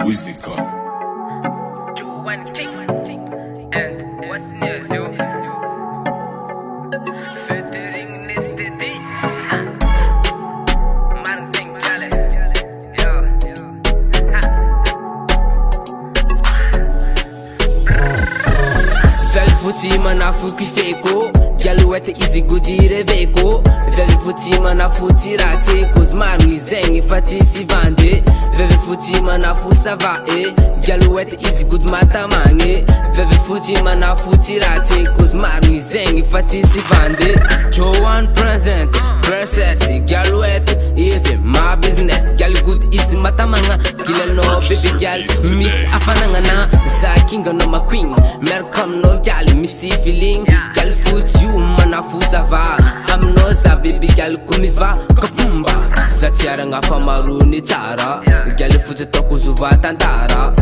Musica. And what's news, yo? Featuring Nested Man sing Kale. Yo. Velho futi mana fuki feko. Galuete easy goodire veko. Velho futi mana futi rate. Cosmaro izengi fati si vande. Velho futi mana fu sava e. Galuete easy good mata mange. Velho futi mana futi rate. Cosmaro izengi fati si vande. Joan present. Process. Galuete easy my business. Gal good easy mata manga. Kila no baby gal. Miss afanangana. Zakinga no ma queen. Mercom no gal. Missy feeling. Gal foot you mana fu sava. I'm no za baby gal kumiva. Kapumba. Zatiara nga famaruni tara. Gal foot toku zuva tantara.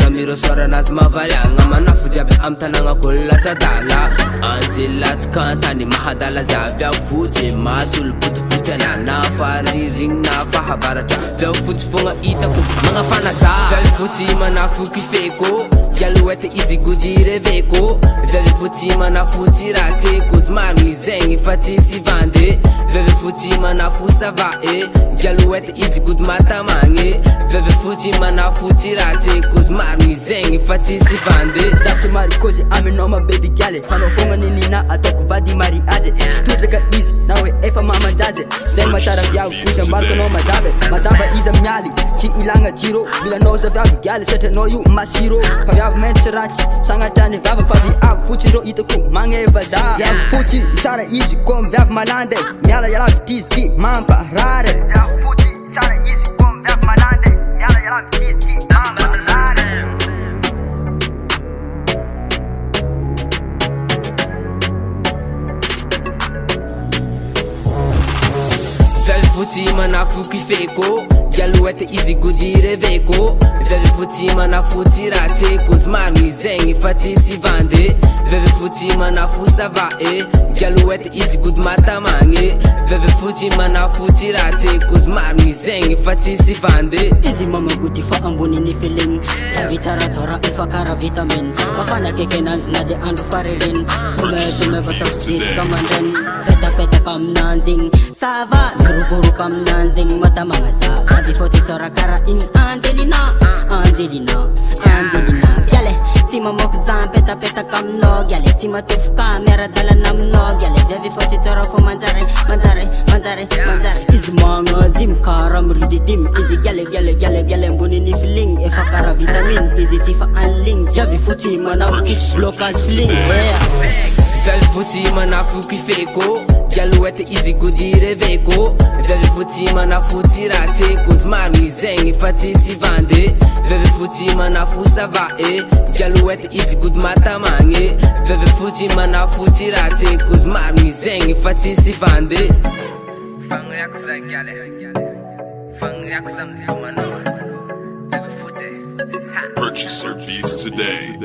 Mira sora nazma varianga. Mana fu jabe amtananga kulla sadala. Anjilat kantani mahadala zavya futi. Masul put futana na fari ring na fahabarata. Vel futi funga ita ku mga fanasa. Vel futi mana fuki feko. Galuete easy goodire veko. Vel futi mana futi rate. Cosmaro izengi fati si vande. Vel futi mana fu sava e. Galuete easy good mata mange. Vel futi mana futi rate. Cosmaro izengi fati si vande. Zache mari kozi ame noma baby gale. Fano fonga nini na atoku vadi mari aje. Tutrega easy nawe efa mama jaze. Zen matara vyao kusha marko no mazabe. Mazaba iza mnyali chi ilanga tiro. Bila noza vyavu gale sete no you masiro. Pavyavu mencherachi sangatani vava favi ab fuchi ndo itaku mange vaza. Vyavu fuchi ichara easy kom vyavu malande. Myala yala vitis ti mampa rare. Vyavu fuchi ichara easy kom vyavu malande. Myala yala vitis ti mampa rare. Velho futi mana fuki feko. Galuete easy goodire veko. Velho futi mana futi rate. Cosmaro izengi fati si vande. Velho futi mana fu sava e. Galuete easy good mata mange. Velho futi mana futi rate. Cosmaro izengi fati si vande. Easy mama goody fa amboni ni feeling. Vitara tora ifa kara vitamin. Mafana keke na de andu farilin. Sume batas dis kamanden. Peta kam nanzing. Sava guru kam nanzing mata mangasa. Before tora kara in Angelina. Gale tima mokzan peta kam no. Gale tima tufka mera dala nam no. Gale before tora for manzare. Is manga zim karam rididim. Is gale mbuni ni feeling. If a kara vitamin. Is it tifa unlink. Javi futi mana futis blockers sling. Velho futi mana fuki feko. Galuete easy goodire veko. Velho futi mana futi rate. Cosmaro izengi fati si vande. Velho futi mana fu sava e. Galuete easy good mata mange. Velho futi mana futi rate. Cosmaro izengi fati si vande. Fanga yako za gale. Fanga yako za msumano. Velho futi. Purchase your beats today.